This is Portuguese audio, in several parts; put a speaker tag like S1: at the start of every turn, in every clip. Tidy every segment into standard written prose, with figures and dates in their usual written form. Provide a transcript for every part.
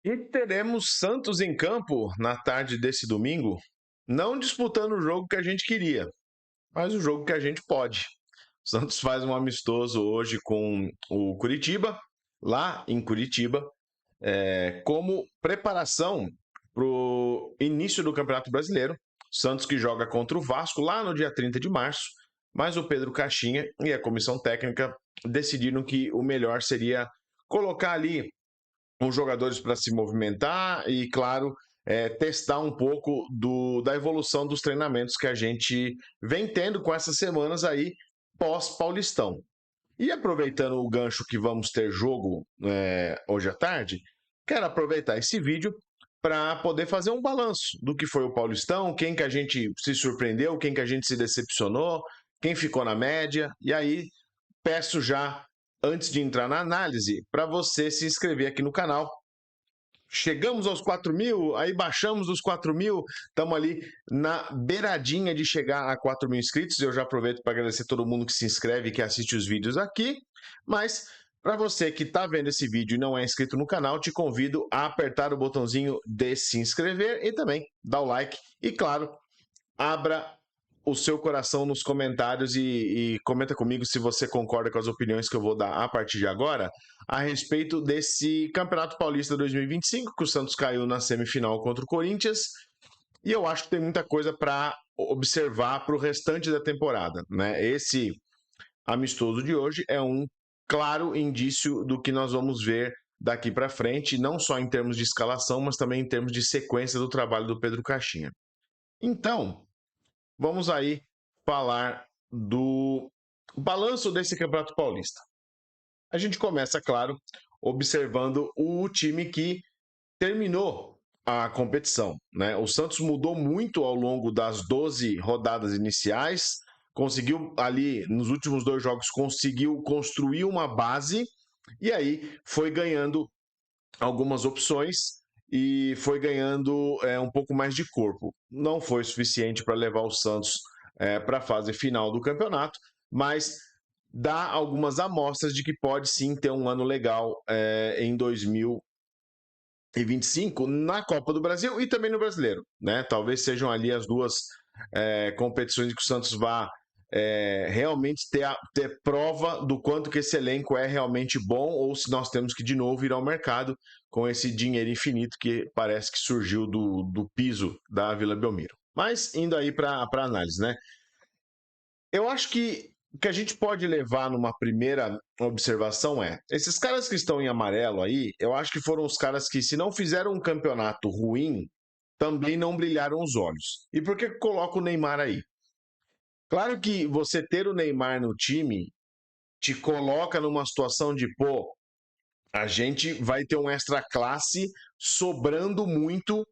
S1: E teremos Santos em campo na tarde desse domingo, não disputando o jogo que a gente queria, mas o jogo que a gente pode. O Santos faz um amistoso hoje com o Curitiba, lá em Curitiba, como preparação para o início do Campeonato Brasileiro. O Santos que joga contra o Vasco lá no dia 30 de março, mas o Pedro Caixinha e a comissão técnica decidiram que o melhor seria colocar ali os jogadores para se movimentar e, claro, testar um pouco da evolução dos treinamentos que a gente vem tendo com essas semanas aí pós-Paulistão. E aproveitando o gancho que vamos ter jogo hoje à tarde, quero aproveitar esse vídeo para poder fazer um balanço do que foi o Paulistão, quem que a gente se surpreendeu, quem que a gente se decepcionou, quem ficou na média. E aí peço já, antes de entrar na análise, para você se inscrever aqui no canal. Chegamos aos 4.000, aí baixamos dos 4.000, estamos ali na beiradinha de chegar a 4.000 inscritos. Eu já aproveito para agradecer todo mundo que se inscreve e que assiste os vídeos aqui. Mas para você que está vendo esse vídeo e não é inscrito no canal, te convido a apertar o botãozinho de se inscrever e também dar o like. E claro, abra o seu coração nos comentários e comenta comigo se você concorda com as opiniões que eu vou dar a partir de agora a respeito desse Campeonato Paulista 2025, que o Santos caiu na semifinal contra o Corinthians, e eu acho que tem muita coisa para observar para o restante da temporada, né? Esse amistoso de hoje é um claro indício do que nós vamos ver daqui para frente, não só em termos de escalação, mas também em termos de sequência do trabalho do Pedro Caixinha. Então, vamos aí falar do balanço desse Campeonato Paulista. A gente começa, claro, observando o time que terminou a competição, né? O Santos mudou muito ao longo das 12 rodadas iniciais, conseguiu ali nos últimos dois jogos conseguiu construir uma base e aí foi ganhando algumas opções e foi ganhando um pouco mais de corpo. Não foi suficiente para levar o Santos para a fase final do campeonato, mas dá algumas amostras de que pode sim ter um ano legal em 2025 na Copa do Brasil e também no Brasileiro, né? Talvez sejam ali as duas competições que o Santos vá realmente ter prova do quanto que esse elenco é realmente bom ou se nós temos que de novo ir ao mercado com esse dinheiro infinito que parece que surgiu do piso da Vila Belmiro. Mas indo aí para a análise, né? Eu acho que o que a gente pode levar numa primeira observação esses caras que estão em amarelo aí, eu acho que foram os caras que, se não fizeram um campeonato ruim, também não brilharam os olhos. E por que eu coloco o Neymar aí? Claro que você ter o Neymar no time te coloca numa situação de, pô, a gente vai ter um extra classe sobrando muito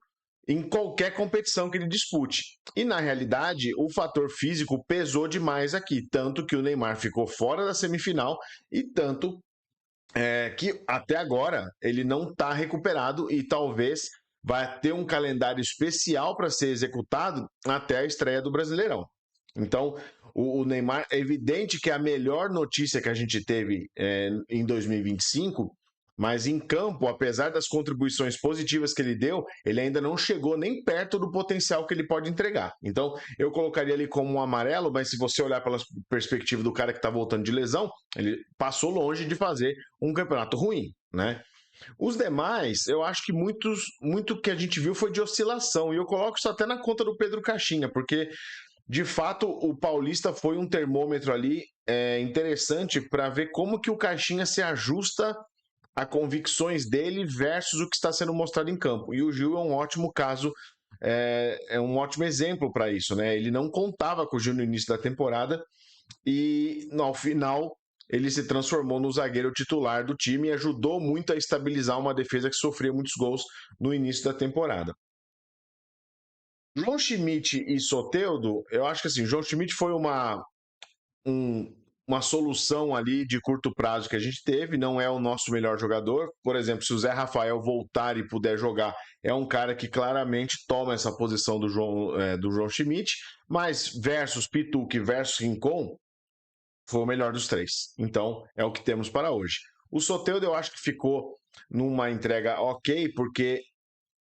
S1: em qualquer competição que ele dispute. E na realidade, o fator físico pesou demais aqui, tanto que o Neymar ficou fora da semifinal e tanto que até agora ele não está recuperado e talvez vai ter um calendário especial para ser executado até a estreia do Brasileirão. Então, o Neymar, é evidente que é a melhor notícia que a gente teve em 2025, mas em campo, apesar das contribuições positivas que ele deu, ele ainda não chegou nem perto do potencial que ele pode entregar. Então, eu colocaria ele como um amarelo, mas se você olhar pela perspectiva do cara que está voltando de lesão, ele passou longe de fazer um campeonato ruim, né? Os demais, eu acho que muito que a gente viu foi de oscilação, e eu coloco isso até na conta do Pedro Caixinha, porque de fato, o Paulista foi um termômetro ali interessante para ver como que o Caixinha se ajusta a convicções dele versus o que está sendo mostrado em campo. E o Gil é um ótimo caso, é um ótimo exemplo para isso, né? Ele não contava com o Gil no início da temporada e ao final ele se transformou no zagueiro titular do time e ajudou muito a estabilizar uma defesa que sofria muitos gols no início da temporada. João Schmidt e Soteldo, eu acho que assim, João Schmidt foi um, uma solução ali de curto prazo que a gente teve, não é o nosso melhor jogador. Por exemplo, se o Zé Rafael voltar e puder jogar, é um cara que claramente toma essa posição do João Schmidt, mas versus Pituque versus Rincon, foi o melhor dos três. Então, é o que temos para hoje. O Soteldo eu acho que ficou numa entrega ok, porque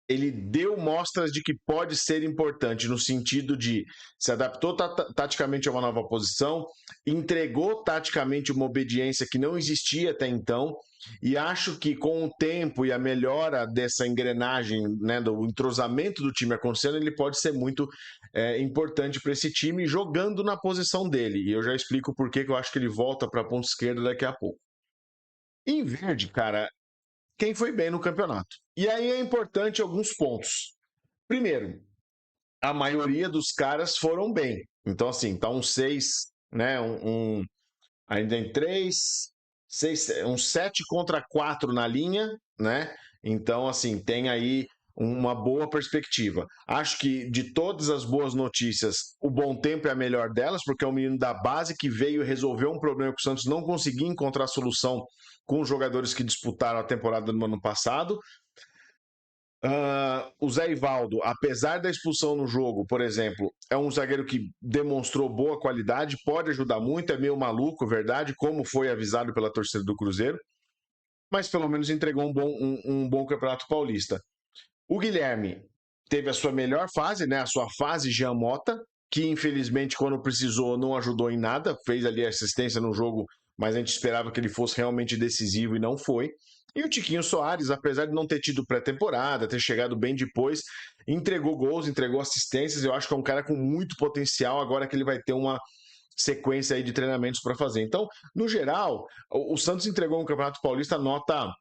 S1: ele deu mostras de que pode ser importante, no sentido de se adaptou taticamente a uma nova posição, entregou taticamente uma obediência que não existia até então, e acho que com o tempo e a melhora dessa engrenagem, né, do entrosamento do time acontecendo, ele pode ser muito importante para esse time jogando na posição dele. E eu já explico por que eu acho que ele volta para a ponta esquerda daqui a pouco. Em verde, cara, quem foi bem no campeonato. E aí é importante alguns pontos. Primeiro, a maioria dos caras foram bem. Então, assim, tá um 6, né? Ainda em 3, 6, um 7 contra 4 na linha, né? Então, assim, tem aí uma boa perspectiva. Acho que de todas as boas notícias, o Bom Tempo é a melhor delas, porque é um menino da base que veio resolver um problema que o Santos não conseguia encontrar solução com os jogadores que disputaram a temporada do ano passado. O Zé Ivaldo, apesar da expulsão no jogo, por exemplo, é um zagueiro que demonstrou boa qualidade, pode ajudar muito, é meio maluco, verdade, como foi avisado pela torcida do Cruzeiro, mas pelo menos entregou um bom Campeonato Paulista. O Guilherme teve a sua melhor fase, né, a sua fase Jean Mota, que infelizmente quando precisou não ajudou em nada, fez ali assistência no jogo, mas a gente esperava que ele fosse realmente decisivo e não foi. E o Tiquinho Soares, apesar de não ter tido pré-temporada, ter chegado bem depois, entregou gols, entregou assistências. Eu acho que é um cara com muito potencial, agora que ele vai ter uma sequência aí de treinamentos para fazer. Então, no geral, o Santos entregou um Campeonato Paulista nota,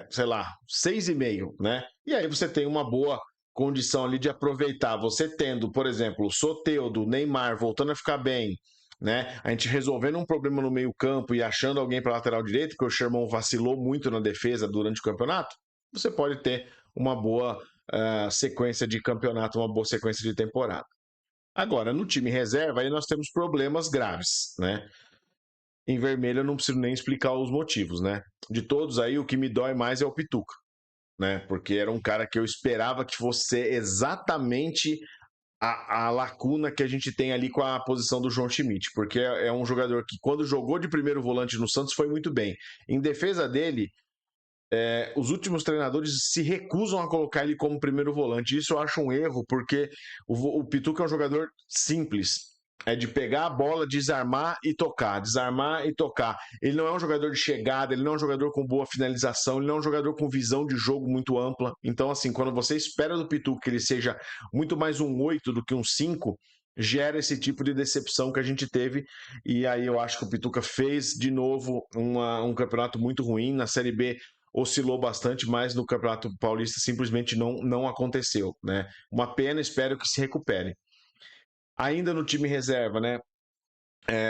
S1: sei lá, 6,5, né? E aí você tem uma boa condição ali de aproveitar. Você tendo, por exemplo, Soteldo, Neymar voltando a ficar bem, né? A gente resolvendo um problema no meio-campo e achando alguém para lateral direito, porque o Sherman vacilou muito na defesa durante o campeonato, você pode ter uma boa sequência de campeonato, uma boa sequência de temporada. Agora, no time reserva, aí nós temos problemas graves, né? Em vermelho eu não preciso nem explicar os motivos, né? De todos aí, o que me dói mais é o Pituca, né? Porque era um cara que eu esperava que fosse exatamente a lacuna que a gente tem ali com a posição do João Schmidt, porque é um jogador que, quando jogou de primeiro volante no Santos, foi muito bem. Em defesa dele, os últimos treinadores se recusam a colocar ele como primeiro volante. Isso eu acho um erro, porque o Pituca é um jogador simples. É de pegar a bola, desarmar e tocar, desarmar e tocar. Ele não é um jogador de chegada, ele não é um jogador com boa finalização, ele não é um jogador com visão de jogo muito ampla. Então, assim, quando você espera do Pituca que ele seja muito mais um 8 do que um 5, gera esse tipo de decepção que a gente teve. E aí eu acho que o Pituca fez de novo um campeonato muito ruim. Na Série B oscilou bastante, mas no Campeonato Paulista simplesmente não aconteceu, né? Uma pena, espero que se recupere. Ainda no time reserva, né?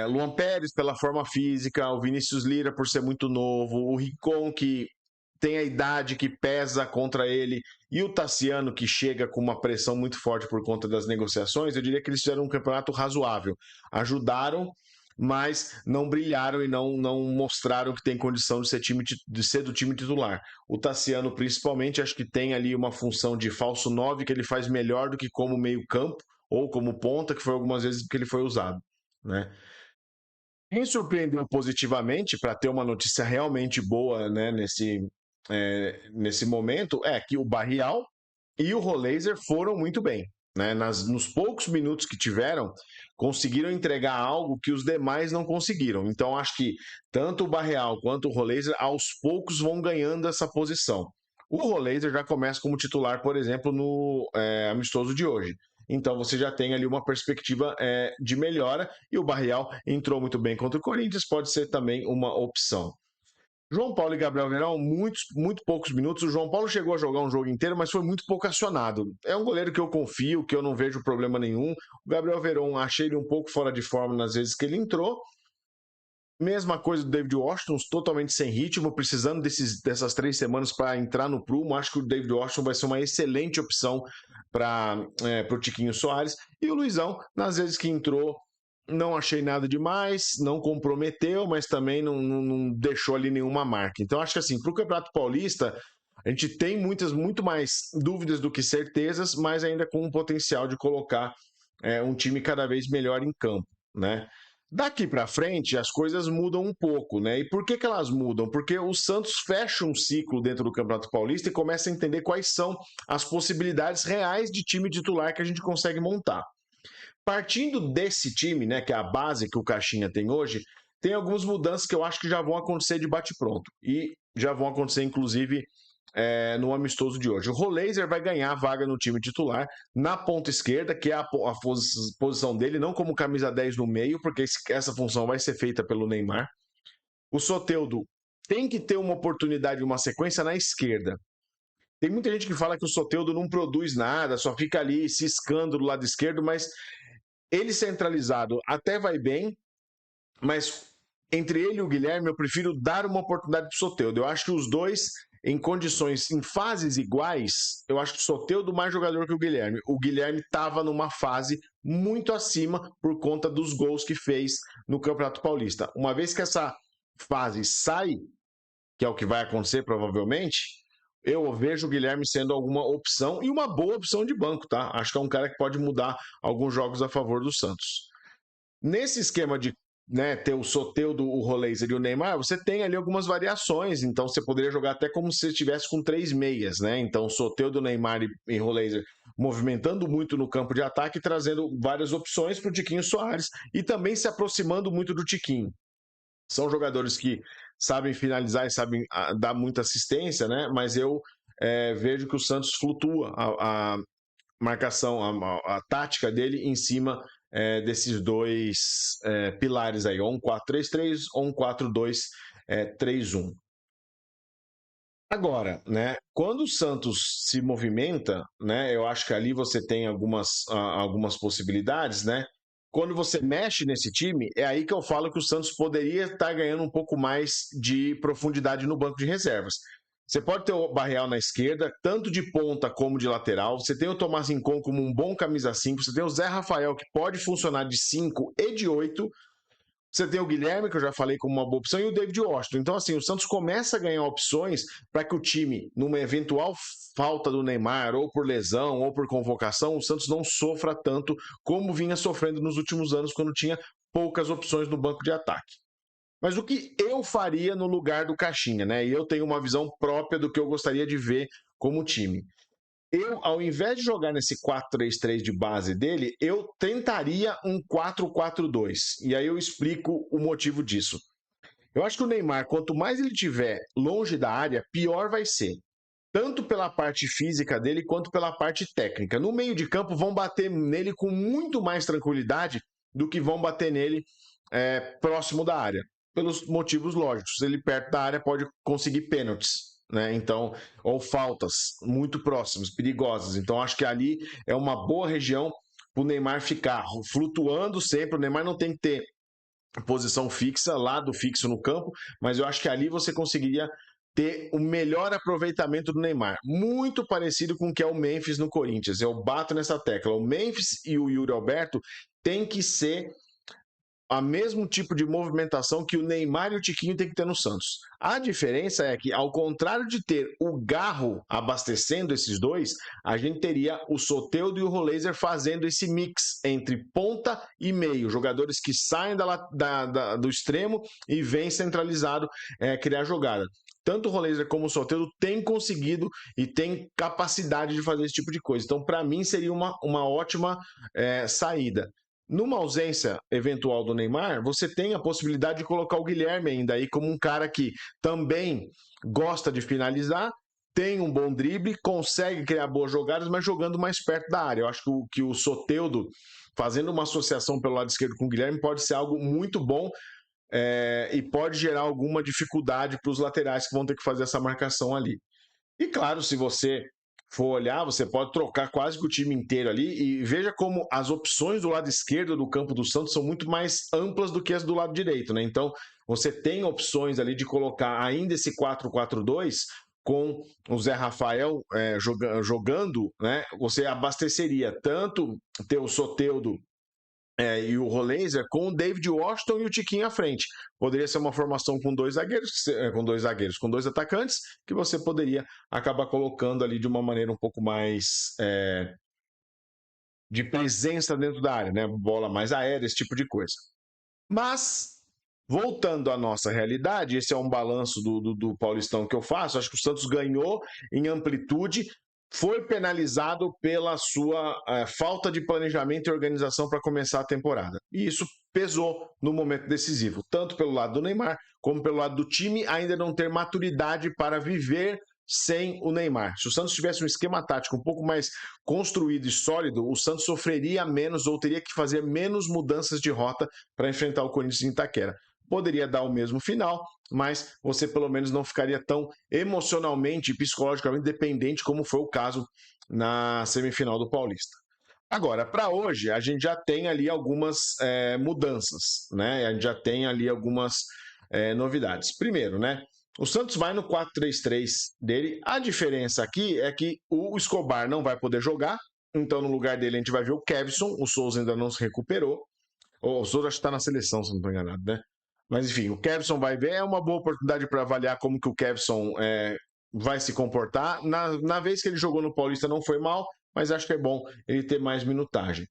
S1: Luan Pérez pela forma física, o Vinícius Lira por ser muito novo, o Ricon que tem a idade que pesa contra ele, e o Tassiano que chega com uma pressão muito forte por conta das negociações. Eu diria que eles fizeram um campeonato razoável. Ajudaram, mas não brilharam e não mostraram que tem condição de ser do time titular. O Tassiano, principalmente, acho que tem ali uma função de falso 9 que ele faz melhor do que como meio-campo ou como ponta, que foi algumas vezes que ele foi usado, né? Quem surpreendeu positivamente, para ter uma notícia realmente boa, né, nesse momento, é que o Barrial e o Roleiser foram muito bem. Né? Nos poucos minutos que tiveram, conseguiram entregar algo que os demais não conseguiram. Então, acho que tanto o Barreal quanto o Roleiser, aos poucos, vão ganhando essa posição. O Roleiser já começa como titular, por exemplo, no amistoso de hoje. Então você já tem ali uma perspectiva de melhora, e o Barreal entrou muito bem contra o Corinthians, pode ser também uma opção. João Paulo e Gabriel Verão, muito poucos minutos. O João Paulo chegou a jogar um jogo inteiro, mas foi muito pouco acionado. É um goleiro que eu confio, que eu não vejo problema nenhum. O Gabriel Verão, achei ele um pouco fora de forma nas vezes que ele entrou. Mesma coisa do David Washington, totalmente sem ritmo, precisando dessas 3 semanas para entrar no prumo. Acho que o David Washington vai ser uma excelente opção para o Tiquinho Soares. E o Luizão, nas vezes que entrou, não achei nada demais, não comprometeu, mas também não deixou ali nenhuma marca. Então, acho que assim, para o Campeonato Paulista, a gente tem muito mais dúvidas do que certezas, mas ainda com um potencial de colocar um time cada vez melhor em campo, né? Daqui para frente, as coisas mudam um pouco, né? E por que que elas mudam? Porque o Santos fecha um ciclo dentro do Campeonato Paulista e começa a entender quais são as possibilidades reais de time titular que a gente consegue montar. Partindo desse time, né, que é a base que o Caixinha tem hoje, tem algumas mudanças que eu acho que já vão acontecer de bate-pronto. E já vão acontecer, inclusive, no amistoso de hoje. O Roleiser vai ganhar a vaga no time titular na ponta esquerda, que é a posição dele, não como camisa 10 no meio, porque essa função vai ser feita pelo Neymar. O Soteldo tem que ter uma oportunidade, uma sequência na esquerda. Tem muita gente que fala que o Soteldo não produz nada, só fica ali ciscando do lado esquerdo, mas ele centralizado até vai bem, mas entre ele e o Guilherme, eu prefiro dar uma oportunidade para o Soteldo. Eu acho que os dois, em condições, em fases iguais, eu acho que o Soteldo mais jogador que o Guilherme. O Guilherme estava numa fase muito acima por conta dos gols que fez no Campeonato Paulista. Uma vez que essa fase sai, que é o que vai acontecer provavelmente, eu vejo o Guilherme sendo alguma opção e uma boa opção de banco, tá? Acho que é um cara que pode mudar alguns jogos a favor do Santos. Nesse esquema de ter o Soteldo, o Roleiser e o Neymar, você tem ali algumas variações, então você poderia jogar até como se estivesse com 3 meias, né? Então, Soteldo, Neymar e Roleiser movimentando muito no campo de ataque, trazendo várias opções para o Tiquinho Soares e também se aproximando muito do Tiquinho. São jogadores que sabem finalizar e sabem dar muita assistência, né? Mas eu vejo que o Santos flutua a marcação, a tática dele em cima desses dois pilares aí, ou um 4-3-3 ou um 4-2-3-1. Agora, né, quando o Santos se movimenta, né, eu acho que ali você tem algumas possibilidades, né? Quando você mexe nesse time, é aí que eu falo que o Santos poderia estar ganhando um pouco mais de profundidade no banco de reservas. Você pode ter o Barreal na esquerda, tanto de ponta como de lateral. Você tem o Tomás Rincon como um bom camisa 5. Você tem o Zé Rafael, que pode funcionar de 5 e de 8. Você tem o Guilherme, que eu já falei como uma boa opção, e o David Washington. Então, assim, o Santos começa a ganhar opções para que o time, numa eventual falta do Neymar, ou por lesão, ou por convocação, o Santos não sofra tanto como vinha sofrendo nos últimos anos, quando tinha poucas opções no banco de ataque. Mas o que eu faria no lugar do Caixinha, né? E eu tenho uma visão própria do que eu gostaria de ver como time. Eu, ao invés de jogar nesse 4-3-3 de base dele, eu tentaria um 4-4-2. E aí eu explico o motivo disso. Eu acho que o Neymar, quanto mais ele tiver longe da área, pior vai ser. Tanto pela parte física dele, quanto pela parte técnica. No meio de campo, vão bater nele com muito mais tranquilidade do que vão bater nele próximo da área. Pelos motivos lógicos. Ele perto da área pode conseguir pênaltis, né? Então, ou faltas muito próximas, perigosas. Então, acho que ali é uma boa região para o Neymar ficar flutuando sempre. O Neymar não tem que ter posição fixa, lado fixo no campo, mas eu acho que ali você conseguiria ter o melhor aproveitamento do Neymar. Muito parecido com o que é o Memphis no Corinthians. Eu bato nessa tecla. O Memphis e o Yuri Alberto têm que ser a mesmo tipo de movimentação que o Neymar e o Tiquinho tem que ter no Santos. A diferença é que, ao contrário de ter o Garro abastecendo esses dois, a gente teria o Soteldo e o Roleiser fazendo esse mix entre ponta e meio, jogadores que saem do extremo e vêm centralizado criar jogada. Tanto o Roleiser como o Soteldo têm conseguido e têm capacidade de fazer esse tipo de coisa. Então, para mim, seria uma ótima saída. Numa ausência eventual do Neymar, você tem a possibilidade de colocar o Guilherme ainda aí como um cara que também gosta de finalizar, tem um bom drible, consegue criar boas jogadas, mas jogando mais perto da área. Eu acho que o Soteldo, fazendo uma associação pelo lado esquerdo com o Guilherme, pode ser algo muito bom e pode gerar alguma dificuldade para os laterais que vão ter que fazer essa marcação ali. E claro, se você for olhar, você pode trocar quase que o time inteiro ali e veja como as opções do lado esquerdo do campo do Santos são muito mais amplas do que as do lado direito, né? Então, você tem opções ali de colocar ainda esse 4-4-2 com o Zé Rafael jogando, né? Você abasteceria tanto ter o Soteldo e o Roleiser com o David Washington e o Tiquinho à frente. Poderia ser uma formação com dois atacantes, que você poderia acabar colocando ali de uma maneira um pouco mais de presença dentro da área, né? Bola mais aérea, esse tipo de coisa. Mas, voltando à nossa realidade, esse é um balanço do Paulistão que eu faço. Acho que o Santos ganhou em amplitude, foi penalizado pela sua falta de planejamento e organização para começar a temporada. E isso pesou no momento decisivo, tanto pelo lado do Neymar, como pelo lado do time ainda não ter maturidade para viver sem o Neymar. Se o Santos tivesse um esquema tático um pouco mais construído e sólido, o Santos sofreria menos ou teria que fazer menos mudanças de rota para enfrentar o Corinthians em Itaquera. Poderia dar o mesmo final, mas você pelo menos não ficaria tão emocionalmente e psicologicamente dependente como foi o caso na semifinal do Paulista. Agora, para hoje, a gente já tem ali algumas mudanças, né? A gente já tem ali algumas novidades. Primeiro, né? O Santos vai no 4-3-3 dele. A diferença aqui é que o Escobar não vai poder jogar, então no lugar dele a gente vai ver o Kevson. O Souza ainda não se recuperou. O Souza acho que está na seleção, se não estou enganado, né? Mas enfim, o Kevson vai ver. É uma boa oportunidade para avaliar como que o Kevson vai se comportar. Na vez que ele jogou no Paulista não foi mal, mas acho que é bom ele ter mais minutagem.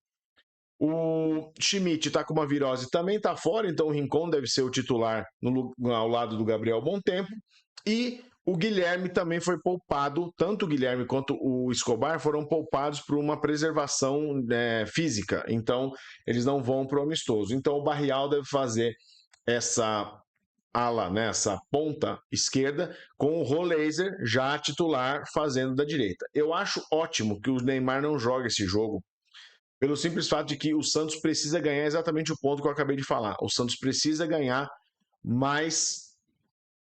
S1: O Schmidt está com uma virose, também está fora, então o Rincon deve ser o titular ao lado do Gabriel Bom Tempo. E o Guilherme também foi poupado, tanto o Guilherme quanto o Escobar foram poupados por uma preservação física, então eles não vão para o amistoso. Então o Barrial deve fazer essa ala, né, essa ponta esquerda, com o Roleiser já titular fazendo da direita. Eu acho ótimo que o Neymar não jogue esse jogo, pelo simples fato de que o Santos precisa ganhar exatamente o ponto que eu acabei de falar. O Santos precisa ganhar mais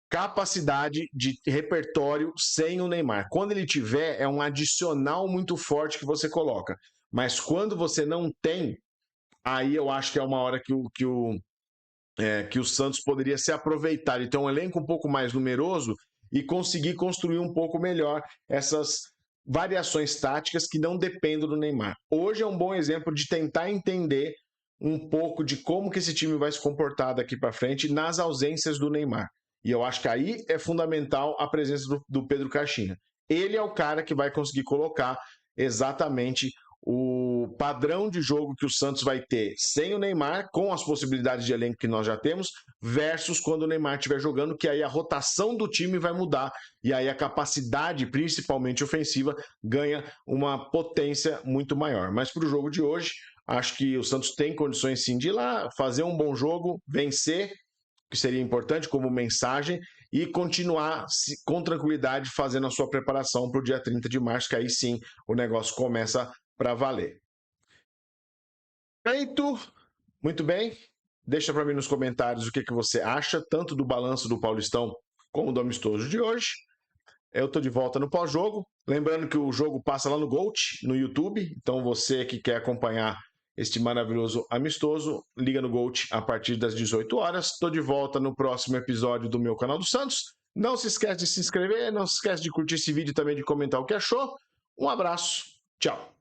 S1: capacidade de repertório sem o Neymar. Quando ele tiver, é um adicional muito forte que você coloca. Mas quando você não tem, aí eu acho que é uma hora que o Santos poderia se aproveitar e ter um elenco um pouco mais numeroso e conseguir construir um pouco melhor essas variações táticas que não dependem do Neymar. Hoje é um bom exemplo de tentar entender um pouco de como que esse time vai se comportar daqui para frente nas ausências do Neymar. E eu acho que aí é fundamental a presença do Pedro Caixinha. Ele é o cara que vai conseguir colocar exatamente o padrão de jogo que o Santos vai ter sem o Neymar, com as possibilidades de elenco que nós já temos, versus quando o Neymar estiver jogando, que aí a rotação do time vai mudar e aí a capacidade, principalmente ofensiva, ganha uma potência muito maior. Mas para o jogo de hoje, acho que o Santos tem condições sim de ir lá, fazer um bom jogo, vencer, que seria importante como mensagem, e continuar com tranquilidade fazendo a sua preparação para o dia 30 de março, que aí sim o negócio começa para valer. Feito, muito bem. Deixa para mim nos comentários o que você acha, tanto do balanço do Paulistão como do amistoso de hoje. Eu estou de volta no pós-jogo. Lembrando que o jogo passa lá no Gold, no YouTube. Então você que quer acompanhar este maravilhoso amistoso, liga no Gold a partir das 18 horas. Estou de volta no próximo episódio do meu canal do Santos. Não se esquece de se inscrever, não se esquece de curtir esse vídeo e também de comentar o que achou. Um abraço, tchau.